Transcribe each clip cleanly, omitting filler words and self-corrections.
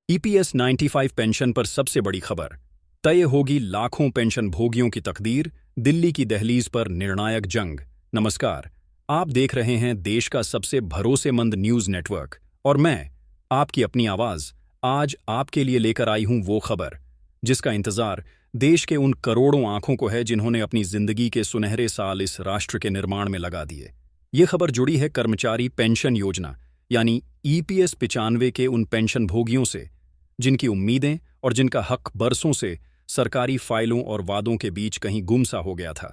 EPS 95 pension पर सबसे बड़ी खबर। तय होगी लाखों पेंशन भोगियों की तकदीर, दिल्ली की दहलीज पर निर्णायक जंग। नमस्कार, आप देख रहे हैं देश का सबसे भरोसेमंद न्यूज नेटवर्क और मैं, आपकी अपनी आवाज, आज आपके लिए लेकर आई हूं वो खबर जिसका इंतजार देश के उन करोड़ों आंखों को है जिन्होंने अपनी जिंदगी के सुनहरे साल इस राष्ट्र के निर्माण में लगा दिए। ये खबर जुड़ी है कर्मचारी पेंशन योजना यानी ईपीएस 95 के उन पेंशन भोगियों से जिनकी उम्मीदें और जिनका हक बरसों से सरकारी फाइलों और वादों के बीच कहीं गुमसा हो गया था।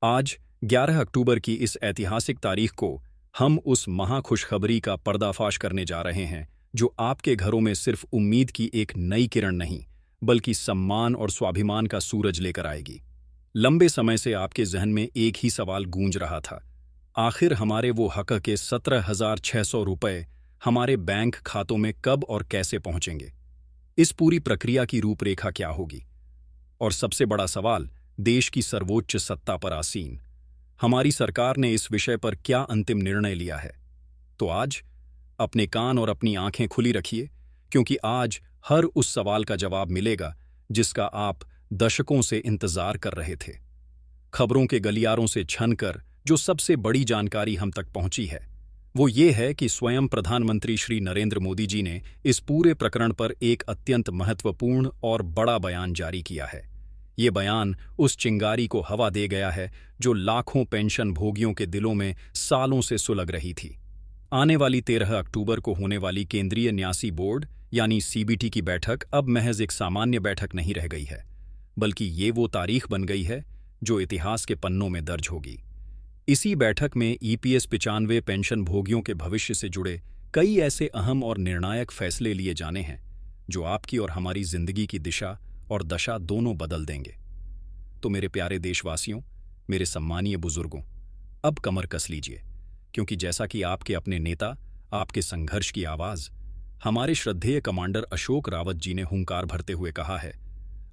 आज 11 अक्टूबर की इस ऐतिहासिक तारीख को हम उस महाखुशखबरी का पर्दाफाश करने जा रहे हैं जो आपके घरों में सिर्फ उम्मीद की एक नई किरण नहीं बल्कि सम्मान और स्वाभिमान का सूरज लेकर आएगी। लंबे समय से आपके जहन में एक ही सवाल गूंज रहा था, आखिर हमारे वो हक के 17,600 रुपए हमारे बैंक खातों में कब और कैसे पहुंचेंगे? इस पूरी प्रक्रिया की रूपरेखा क्या होगी? और सबसे बड़ा सवाल, देश की सर्वोच्च सत्ता पर आसीन हमारी सरकार ने इस विषय पर क्या अंतिम निर्णय लिया है? तो आज अपने कान और अपनी आंखें खुली रखिए, क्योंकि आज हर उस सवाल का जवाब मिलेगा जिसका आप दशकों से इंतजार कर रहे थे। खबरों के गलियारों से छनकर जो सबसे बड़ी जानकारी हम तक पहुंची है वो ये है कि स्वयं प्रधानमंत्री श्री नरेंद्र मोदी जी ने इस पूरे प्रकरण पर एक अत्यंत महत्वपूर्ण और बड़ा बयान जारी किया है। ये बयान उस चिंगारी को हवा दे गया है जो लाखों पेंशन भोगियों के दिलों में सालों से सुलग रही थी। आने वाली 13 अक्टूबर को होने वाली केंद्रीय न्यासी बोर्ड यानी सीबीटी की बैठक अब महज एक सामान्य बैठक नहीं रह गई है, बल्कि ये वो तारीख बन गई है जो इतिहास के पन्नों में दर्ज होगी। इसी बैठक में ईपीएस 95 पेंशन भोगियों के भविष्य से जुड़े कई ऐसे अहम और निर्णायक फैसले लिए जाने हैं जो आपकी और हमारी जिंदगी की दिशा और दशा दोनों बदल देंगे। तो मेरे प्यारे देशवासियों, मेरे सम्मानीय बुजुर्गों, अब कमर कस लीजिए, क्योंकि जैसा कि आपके अपने नेता, आपके संघर्ष की आवाज, हमारे श्रद्धेय कमांडर अशोक रावत जी ने हुंकार भरते हुए कहा है,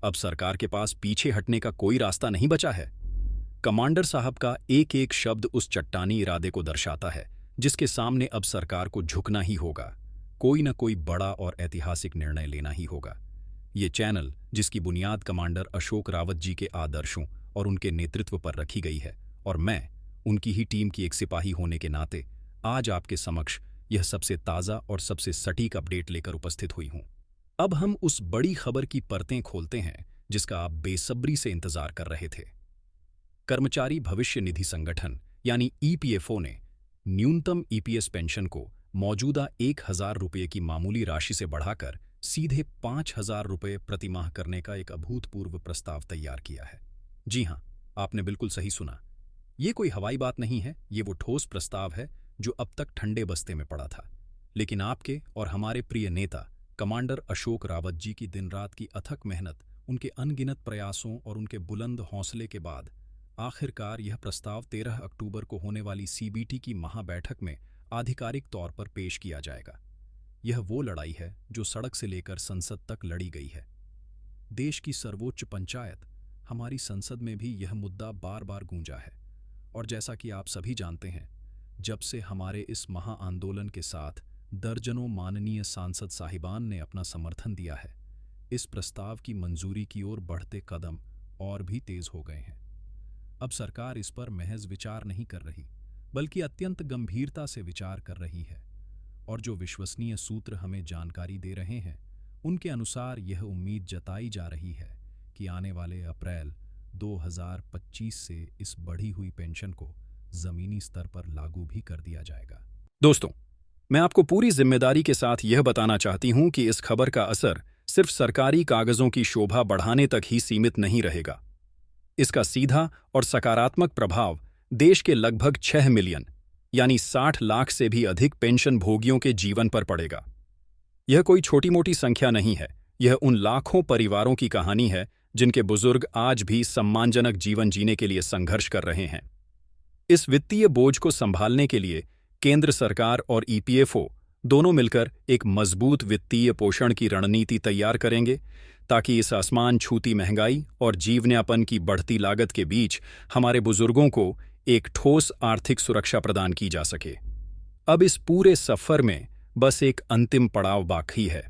अब सरकार के पास पीछे हटने का कोई रास्ता नहीं बचा है। कमांडर साहब का एक एक शब्द उस चट्टानी इरादे को दर्शाता है जिसके सामने अब सरकार को झुकना ही होगा, कोई न कोई बड़ा और ऐतिहासिक निर्णय लेना ही होगा। ये चैनल, जिसकी बुनियाद कमांडर अशोक रावत जी के आदर्शों और उनके नेतृत्व पर रखी गई है, और मैं उनकी ही टीम की एक सिपाही होने के नाते आज आपके समक्ष यह सबसे ताज़ा और सबसे सटीक अपडेट लेकर उपस्थित हुई हूं। अब हम उस बड़ी खबर की परतें खोलते हैं जिसका आप बेसब्री से इंतजार कर रहे थे। कर्मचारी भविष्य निधि संगठन यानी ईपीएफओ ने न्यूनतम ईपीएस पेंशन को मौजूदा 1,000 रुपये की मामूली राशि से बढ़ाकर सीधे 5,000 रुपये प्रतिमाह करने का एक अभूतपूर्व प्रस्ताव तैयार किया है। जी हां, आपने बिल्कुल सही सुना। ये कोई हवाई बात नहीं है, ये वो ठोस प्रस्ताव है जो अब तक ठंडे बस्ते में पड़ा था, लेकिन आपके और हमारे प्रिय नेता कमांडर अशोक रावत जी की दिन रात की अथक मेहनत, उनके अनगिनत प्रयासों और उनके बुलंद हौसले के बाद आखिरकार यह प्रस्ताव 13 अक्टूबर को होने वाली सीबीटी की महाबैठक में आधिकारिक तौर पर पेश किया जाएगा। यह वो लड़ाई है जो सड़क से लेकर संसद तक लड़ी गई है। देश की सर्वोच्च पंचायत, हमारी संसद में भी यह मुद्दा बार बार गूंजा है, और जैसा कि आप सभी जानते हैं, जब से हमारे इस महा आंदोलन के साथ दर्जनों माननीय सांसद साहिबान ने अपना समर्थन दिया है, इस प्रस्ताव की मंजूरी की ओर बढ़ते कदम और भी तेज हो गए हैं। अब सरकार इस पर महज विचार नहीं कर रही, बल्कि अत्यंत गंभीरता से विचार कर रही है, और जो विश्वसनीय सूत्र हमें जानकारी दे रहे हैं, उनके अनुसार यह उम्मीद जताई जा रही है कि आने वाले अप्रैल 2025 से इस बढ़ी हुई पेंशन को जमीनी स्तर पर लागू भी कर दिया जाएगा। दोस्तों, मैं आपको पूरी जिम्मेदारी के साथ यह बताना चाहती हूं कि इस खबर का असर सिर्फ सरकारी कागजों की शोभा बढ़ाने तक ही सीमित नहीं रहेगा। इसका सीधा और सकारात्मक प्रभाव देश के लगभग 6 मिलियन यानी 60 लाख से भी अधिक पेंशन भोगियों के जीवन पर पड़ेगा। यह कोई छोटी मोटी संख्या नहीं है, यह उन लाखों परिवारों की कहानी है जिनके बुजुर्ग आज भी सम्मानजनक जीवन जीने के लिए संघर्ष कर रहे हैं। इस वित्तीय बोझ को संभालने के लिए केंद्र सरकार और ईपीएफओ दोनों मिलकर एक मजबूत वित्तीय पोषण की रणनीति तैयार करेंगे, ताकि इस आसमान छूती महंगाई और जीवनयापन की बढ़ती लागत के बीच हमारे बुजुर्गों को एक ठोस आर्थिक सुरक्षा प्रदान की जा सके। अब इस पूरे सफर में बस एक अंतिम पड़ाव बाकी है,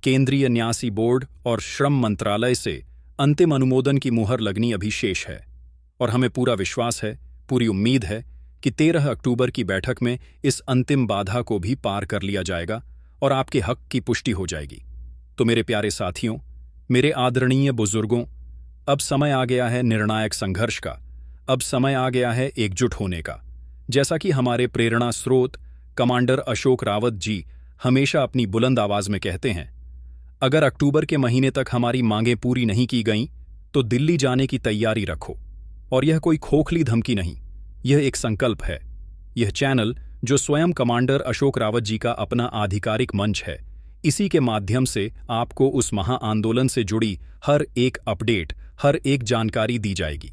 केंद्रीय न्यासी बोर्ड और श्रम मंत्रालय से अंतिम अनुमोदन की मुहर लगनी अभी शेष है और हमें पूरा विश्वास है, पूरी उम्मीद है कि 13 अक्टूबर की बैठक में इस अंतिम बाधा को भी पार कर लिया जाएगा और आपके हक की पुष्टि हो जाएगी। तो मेरे प्यारे साथियों, मेरे आदरणीय बुजुर्गों, अब समय आ गया है निर्णायक संघर्ष का, अब समय आ गया है एकजुट होने का। जैसा कि हमारे प्रेरणा स्रोत कमांडर अशोक रावत जी हमेशा अपनी बुलंद आवाज में कहते हैं, अगर अक्टूबर के महीने तक हमारी मांगें पूरी नहीं की गईं तो दिल्ली जाने की तैयारी रखो। और यह कोई खोखली धमकी नहीं, यह एक संकल्प है। यह चैनल, जो स्वयं कमांडर अशोक रावत जी का अपना आधिकारिक मंच है, इसी के माध्यम से आपको उस महाआंदोलन से जुड़ी हर एक अपडेट, हर एक जानकारी दी जाएगी।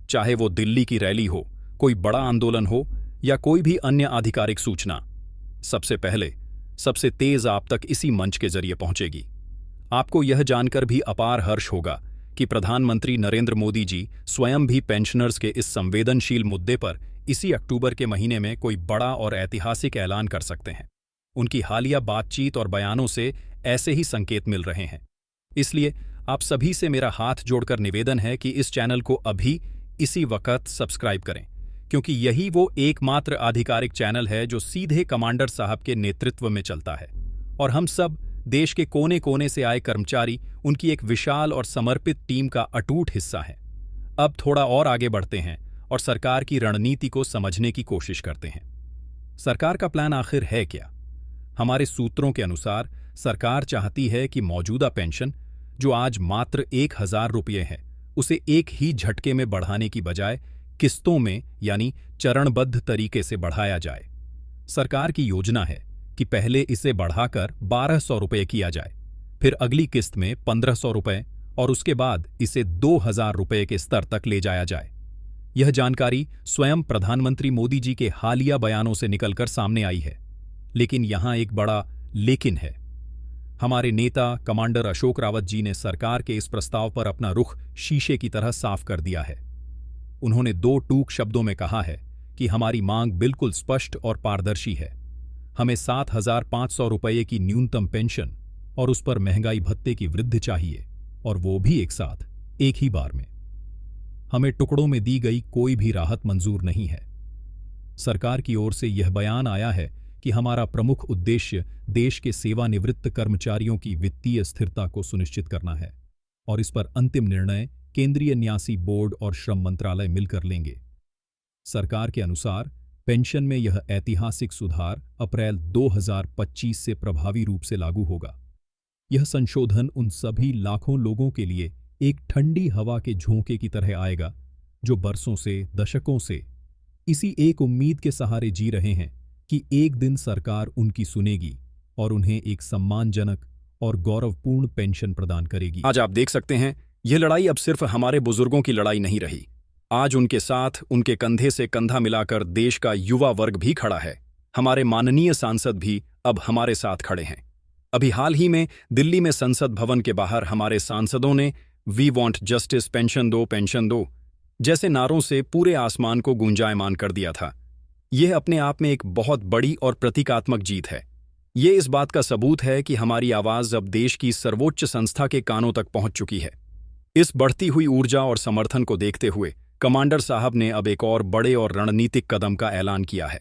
चाहे वो दिल्ली की रैली हो, कोई बड़ा आंदोलन हो या कोई भी अन्य आधिकारिक सूचना, सबसे पहले, सबसे तेज आप तक इसी मंच के जरिए पहुंचेगी। आपको यह जानकर भी अपार हर्ष होगा कि प्रधानमंत्री नरेंद्र मोदी जी स्वयं भी पेंशनर्स के इस संवेदनशील मुद्दे पर इसी अक्टूबर के महीने में कोई बड़ा और ऐतिहासिक ऐलान कर सकते हैं। उनकी हालिया बातचीत और बयानों से ऐसे ही संकेत मिल रहे हैं। इसलिए आप सभी से मेरा हाथ जोड़कर निवेदन है कि इस चैनल को अभी इसी वक्त सब्सक्राइब करें, क्योंकि यही वो एकमात्र आधिकारिक चैनल है जो सीधे कमांडर साहब के नेतृत्व में चलता है और हम सब देश के कोने कोने से आए कर्मचारी उनकी एक विशाल और समर्पित टीम का अटूट हिस्सा है। अब थोड़ा और आगे बढ़ते हैं और सरकार की रणनीति को समझने की कोशिश करते हैं। सरकार का प्लान आखिर है क्या? हमारे सूत्रों के अनुसार सरकार चाहती है कि मौजूदा पेंशन, जो आज मात्र 1,000 रुपये है, उसे एक ही झटके में बढ़ाने की बजाय किस्तों में यानी चरणबद्ध तरीके से बढ़ाया जाए। सरकार की योजना है कि पहले इसे बढ़ाकर 1,200 रुपये किया जाए, फिर अगली किस्त में 1,500 रुपये और उसके बाद इसे 2,000 रुपये के स्तर तक ले जाया जाए। यह जानकारी स्वयं प्रधानमंत्री मोदी जी के हालिया बयानों से निकलकर सामने आई है। लेकिन यहां एक बड़ा लेकिन है। हमारे नेता कमांडर अशोक रावत जी ने सरकार के इस प्रस्ताव पर अपना रुख शीशे की तरह साफ कर दिया है। उन्होंने 2 टूक शब्दों में कहा है कि हमारी मांग बिल्कुल स्पष्ट और पारदर्शी है। हमें 7,500 रुपये की न्यूनतम पेंशन और उस पर महंगाई भत्ते की वृद्धि चाहिए, और वो भी एक साथ, एक ही बार में। हमें टुकड़ों में दी गई कोई भी राहत मंजूर नहीं है। सरकार की ओर से यह बयान आया है कि हमारा प्रमुख उद्देश्य देश के सेवानिवृत्त कर्मचारियों की वित्तीय स्थिरता को सुनिश्चित करना है और इस पर अंतिम निर्णय केंद्रीय न्यासी बोर्ड और श्रम मंत्रालय मिलकर लेंगे। सरकार के अनुसार पेंशन में यह ऐतिहासिक सुधार अप्रैल 2025 से प्रभावी रूप से लागू होगा। यह संशोधन उन सभी लाखों लोगों के लिए एक ठंडी हवा के झोंके की तरह आएगा जो बरसों से, दशकों से इसी एक उम्मीद के सहारे जी रहे हैं कि एक दिन सरकार उनकी सुनेगी और उन्हें एक सम्मानजनक और गौरवपूर्ण पेंशन प्रदान करेगी। आज आप देख सकते हैं, यह लड़ाई अब सिर्फ हमारे बुजुर्गों की लड़ाई नहीं रही। आज उनके साथ, उनके कंधे से कंधा मिलाकर देश का युवा वर्ग भी खड़ा है। हमारे माननीय सांसद भी अब हमारे साथ खड़े हैं। अभी हाल ही में दिल्ली में संसद भवन के बाहर हमारे सांसदों ने वी वॉन्ट जस्टिस, पेंशन दो जैसे नारों से पूरे आसमान को गूंजायमान कर दिया था। यह अपने आप में एक बहुत बड़ी और प्रतीकात्मक जीत है। यह इस बात का सबूत है कि हमारी आवाज अब देश की सर्वोच्च संस्था के कानों तक पहुंच चुकी है। इस बढ़ती हुई ऊर्जा और समर्थन को देखते हुए कमांडर साहब ने अब एक और बड़े और रणनीतिक कदम का ऐलान किया है।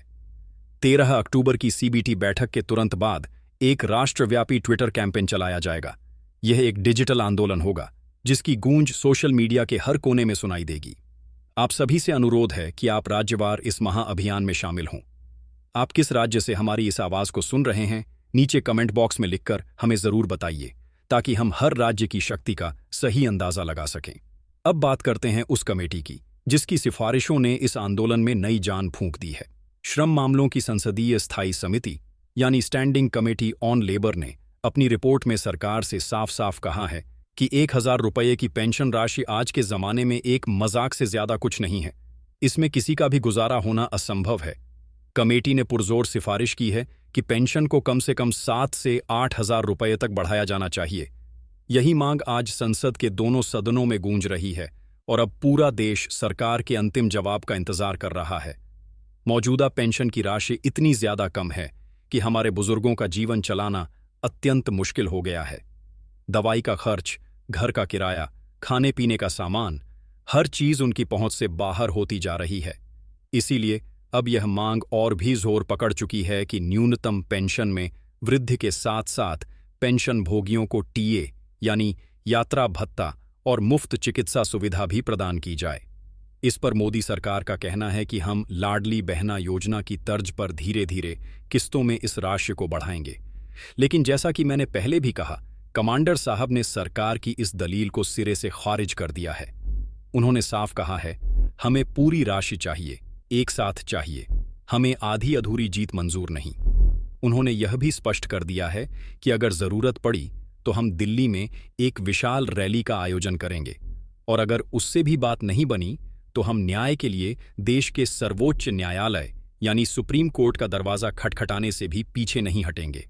13 अक्टूबर की सीबीटी बैठक के तुरंत बाद एक राष्ट्रव्यापी ट्विटर कैंपेन चलाया जाएगा। यह एक डिजिटल आंदोलन होगा जिसकी गूंज सोशल मीडिया के हर कोने में सुनाई देगी। आप सभी से अनुरोध है कि आप राज्यवार इस महाअभियान में शामिल हों। आप किस राज्य से हमारी इस आवाज को सुन रहे हैं, नीचे कमेंट बॉक्स में लिखकर हमें जरूर बताइए, ताकि हम हर राज्य की शक्ति का सही अंदाजा लगा सकें। अब बात करते हैं उस कमेटी की जिसकी सिफारिशों ने इस आंदोलन में नई जान फूंक दी है। श्रम मामलों की संसदीय स्थायी समिति यानी स्टैंडिंग कमेटी ऑन लेबर ने अपनी रिपोर्ट में सरकार से साफ साफ कहा है कि 1,000 रुपये की पेंशन राशि आज के जमाने में एक मजाक से ज्यादा कुछ नहीं है। इसमें किसी का भी गुजारा होना असंभव है। कमेटी ने पुरजोर सिफारिश की है कि पेंशन को कम से कम 7 से 8,000 रुपये तक बढ़ाया जाना चाहिए। यही मांग आज संसद के दोनों सदनों में गूंज रही है और अब पूरा देश सरकार के अंतिम जवाब का इंतजार कर रहा है। मौजूदा पेंशन की राशि इतनी ज्यादा कम है कि हमारे बुजुर्गों का जीवन चलाना अत्यंत मुश्किल हो गया है। दवाई का खर्च, घर का किराया, खाने पीने का सामान, हर चीज उनकी पहुंच से बाहर होती जा रही है। इसीलिए अब यह मांग और भी जोर पकड़ चुकी है कि न्यूनतम पेंशन में वृद्धि के साथ साथ पेंशन भोगियों को टीए यानी यात्रा भत्ता और मुफ्त चिकित्सा सुविधा भी प्रदान की जाए। इस पर मोदी सरकार का कहना है कि हम लाडली बहना योजना की तर्ज पर धीरे धीरे किस्तों में इस राशि को बढ़ाएंगे। लेकिन जैसा कि मैंने पहले भी कहा, कमांडर साहब ने सरकार की इस दलील को सिरे से खारिज कर दिया है। उन्होंने साफ कहा है, हमें पूरी राशि चाहिए, एक साथ चाहिए, हमें आधी अधूरी जीत मंजूर नहीं। उन्होंने यह भी स्पष्ट कर दिया है कि अगर जरूरत पड़ी तो हम दिल्ली में एक विशाल रैली का आयोजन करेंगे, और अगर उससे भी बात नहीं बनी तो हम न्याय के लिए देश के सर्वोच्च न्यायालय यानी सुप्रीम कोर्ट का दरवाजा खटखटाने से भी पीछे नहीं हटेंगे।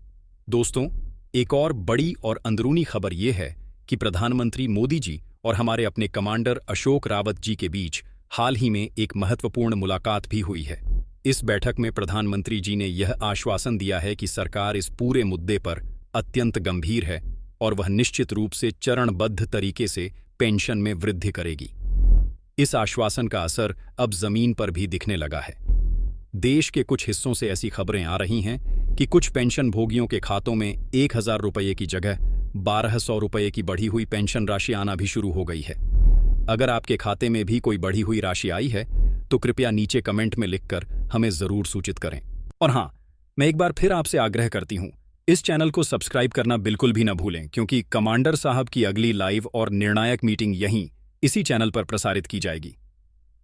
दोस्तों, एक और बड़ी और अंदरूनी खबर यह है कि प्रधानमंत्री मोदी जी और हमारे अपने कमांडर अशोक रावत जी के बीच हाल ही में एक महत्वपूर्ण मुलाकात भी हुई है। इस बैठक में प्रधानमंत्री जी ने यह आश्वासन दिया है कि सरकार इस पूरे मुद्दे पर अत्यंत गंभीर है और वह निश्चित रूप से चरणबद्ध तरीके से पेंशन में वृद्धि करेगी। इस आश्वासन का असर अब जमीन पर भी दिखने लगा है। देश के कुछ हिस्सों से ऐसी खबरें आ रही हैं कि कुछ पेंशन भोगियों के खातों में 1000 रुपये की जगह 1200 रुपये की बढ़ी हुई पेंशन राशि आना भी शुरू हो गई है। अगर आपके खाते में भी कोई बढ़ी हुई राशि आई है तो कृपया नीचे कमेंट में लिखकर हमें जरूर सूचित करें। और हाँ, मैं एक बार फिर आपसे आग्रह करती हूँ, इस चैनल को सब्सक्राइब करना बिल्कुल भी न भूलें, क्योंकि कमांडर साहब की अगली लाइव और निर्णायक मीटिंग यहीं इसी चैनल पर प्रसारित की जाएगी।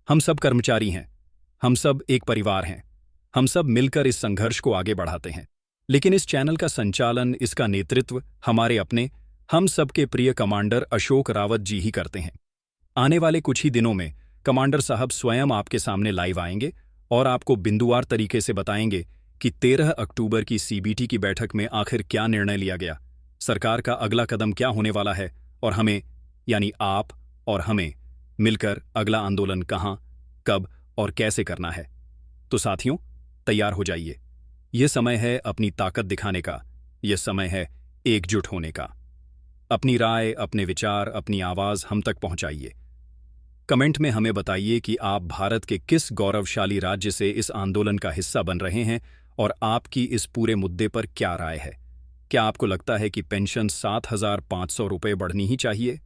हम सब कर्मचारी हैं, हम सब एक परिवार हैं, हम सब मिलकर इस संघर्ष को आगे बढ़ाते हैं। लेकिन इस चैनल का संचालन, इसका नेतृत्व हमारे अपने, हम सबके प्रिय कमांडर अशोक रावत जी ही करते हैं। आने वाले कुछ ही दिनों में कमांडर साहब स्वयं आपके सामने लाइव आएंगे और आपको बिंदुवार तरीके से बताएंगे कि 13 अक्टूबर की सीबीटी की बैठक में आखिर क्या निर्णय लिया गया, सरकार का अगला कदम क्या होने वाला है, और हमें यानी आप और हमें मिलकर अगला आंदोलन कहां, कब और कैसे करना है। तो साथियों, तैयार हो जाइए। यह समय है अपनी ताकत दिखाने का, यह समय है एकजुट होने का। अपनी राय, अपने विचार, अपनी आवाज हम तक पहुंचाइए। कमेंट में हमें बताइए कि आप भारत के किस गौरवशाली राज्य से इस आंदोलन का हिस्सा बन रहे हैं और आपकी इस पूरे मुद्दे पर क्या राय है। क्या आपको लगता है कि पेंशन 7500 रुपये बढ़नी ही चाहिए?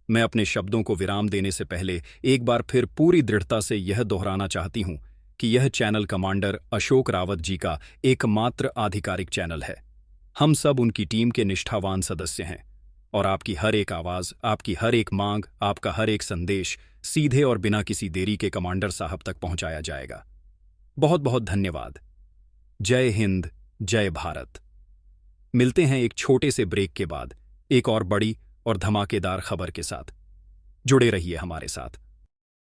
मैं अपने शब्दों को विराम देने से पहले एक बार फिर पूरी दृढ़ता से यह दोहराना चाहती हूं कि यह चैनल कमांडर अशोक रावत जी का एकमात्र आधिकारिक चैनल है। हम सब उनकी टीम के निष्ठावान सदस्य हैं और आपकी हर एक आवाज, आपकी हर एक मांग, आपका हर एक संदेश सीधे और बिना किसी देरी के कमांडर साहब तक पहुंचाया जाएगा। बहुत बहुत धन्यवाद। जय हिंद, जय भारत। मिलते हैं एक छोटे से ब्रेक के बाद एक और बड़ी और धमाकेदार खबर के साथ। जुड़े रहिए हमारे साथ।